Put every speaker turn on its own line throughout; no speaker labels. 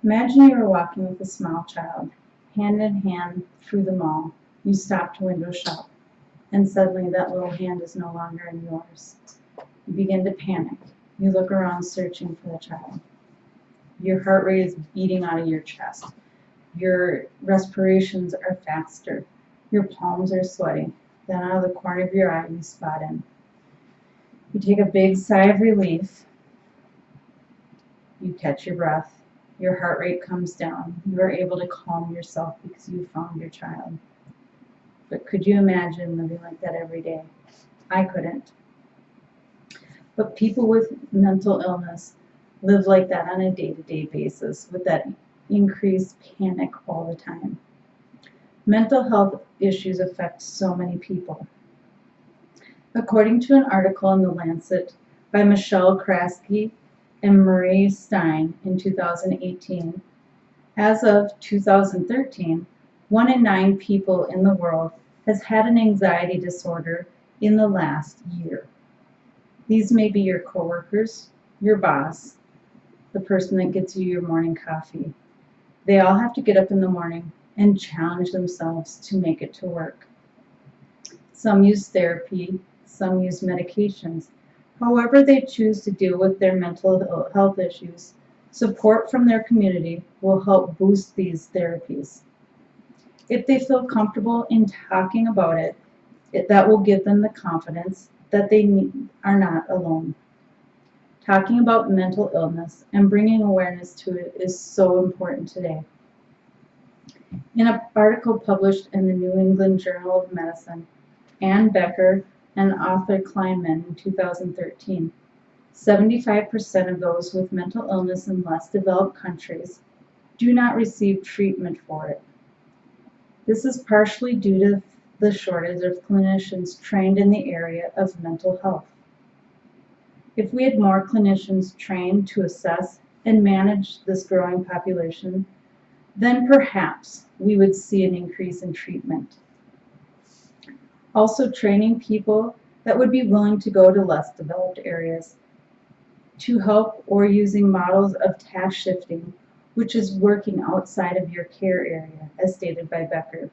Imagine you are walking with a small child, hand in hand through the mall. You stop to window shop, and suddenly that little hand is no longer in yours. You begin to panic. You look around searching for the child. Your heart rate is beating out of your chest. Your respirations are faster. Your palms are sweating. Then out of the corner of your eye, you spot him. You take a big sigh of relief. You catch your breath. Your heart rate comes down. You are able to calm yourself because you found your child. But could you imagine living like that every day? I couldn't. But people with mental illness live like that on a day-to-day basis with that increased panic all the time. Mental health issues affect so many people. According to an article in The Lancet by Michelle Kraske and Marie Stein in 2018, as of 2013, 1 in 9 people in the world has had an anxiety disorder in the last year. These may be your coworkers, your boss, the person that gets you your morning coffee. They all have to get up in the morning and challenge themselves to make it to work. Some use therapy, some use medications. However they choose to deal with their mental health issues, support from their community will help boost these therapies. If they feel comfortable in talking about it, that will give them the confidence that they are not alone. Talking about mental illness and bringing awareness to it is so important today. In an article published in the New England Journal of Medicine, Ann Becker and Arthur Kleinman in 2013, 75% of those with mental illness in less developed countries do not receive treatment for it. This is partially due to the shortage of clinicians trained in the area of mental health. If we had more clinicians trained to assess and manage this growing population, then perhaps we would see an increase in treatment. Also, training people that would be willing to go to less developed areas to help, or using models of task shifting, which is working outside of your care area, as stated by Becker.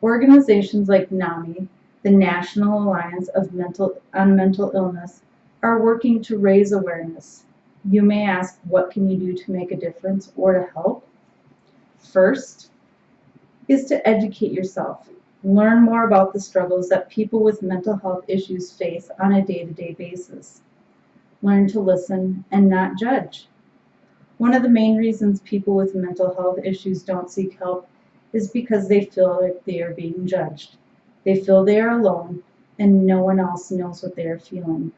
Organizations like NAMI, the National Alliance on Mental Illness, are working to raise awareness. You may ask, what can you do to make a difference or to help? First is to educate yourself. Learn more about the struggles that people with mental health issues face on a day-to-day basis. Learn to listen and not judge. One of the main reasons people with mental health issues don't seek help is because they feel like they are being judged. They feel they are alone and no one else knows what they are feeling.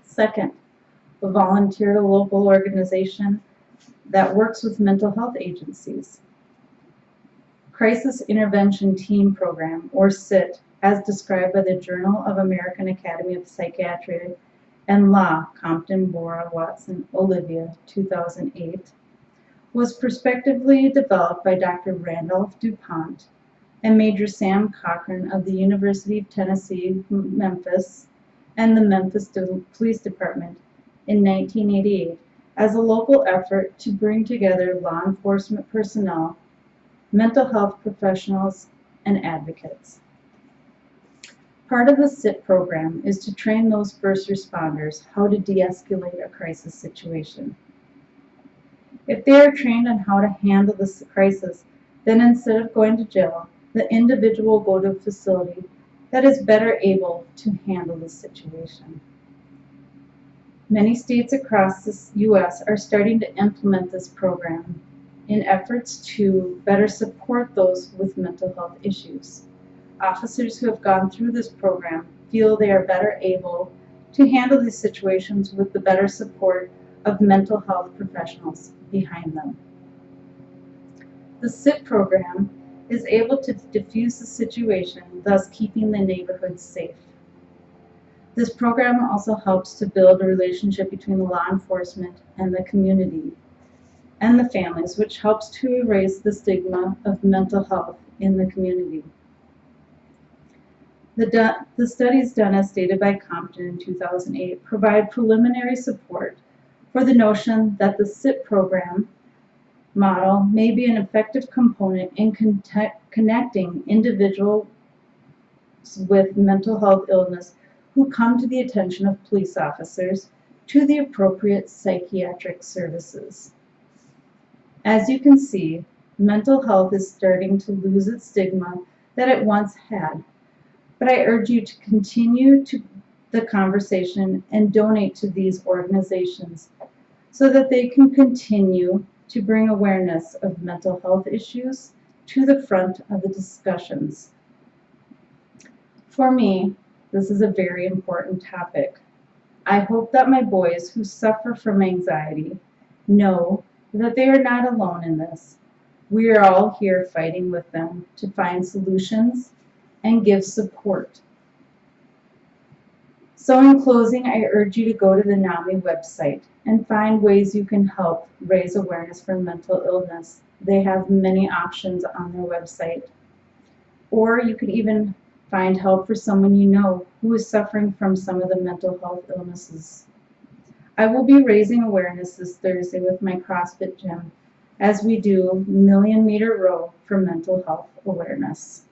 Second, volunteer at a local organization that works with mental health agencies. Crisis Intervention Team Program, or CIT, as described by the Journal of American Academy of Psychiatry and Law, Compton, Bora, Watson, Olivia, 2008, was prospectively developed by Dr. Randolph DuPont and Major Sam Cochran of the University of Tennessee, Memphis, and the Memphis Police Department in 1988 as a local effort to bring together law enforcement personnel, mental health professionals, and advocates. Part of the CIT program is to train those first responders how to de-escalate a crisis situation. If they are trained on how to handle this crisis, then instead of going to jail, the individual will go to a facility that is better able to handle the situation. Many states across the U.S. are starting to implement this program in efforts to better support those with mental health issues. Officers who have gone through this program feel they are better able to handle these situations with the better support of mental health professionals behind them. The CIT program is able to diffuse the situation, thus keeping the neighborhood safe. This program also helps to build a relationship between the law enforcement and the community and the families, which helps to erase the stigma of mental health in the community. The studies done as stated by Compton in 2008 provide preliminary support for the notion that the SIP program model may be an effective component in connecting individuals with mental health illness who come to the attention of police officers to the appropriate psychiatric services. As you can see, mental health is starting to lose its stigma that it once had, but I urge you to continue the conversation and donate to these organizations so that they can continue to bring awareness of mental health issues to the front of the discussions. For me, this is a very important topic. I hope that my boys who suffer from anxiety know that they are not alone in this. We are all here fighting with them to find solutions and give support. So in closing, I urge you to go to the NAMI website and find ways you can help raise awareness for mental illness. They have many options on their website. Or you could even find help for someone you know who is suffering from some of the mental health illnesses. I will be raising awareness this Thursday with my CrossFit gym as we do Million Meter Row for mental health awareness.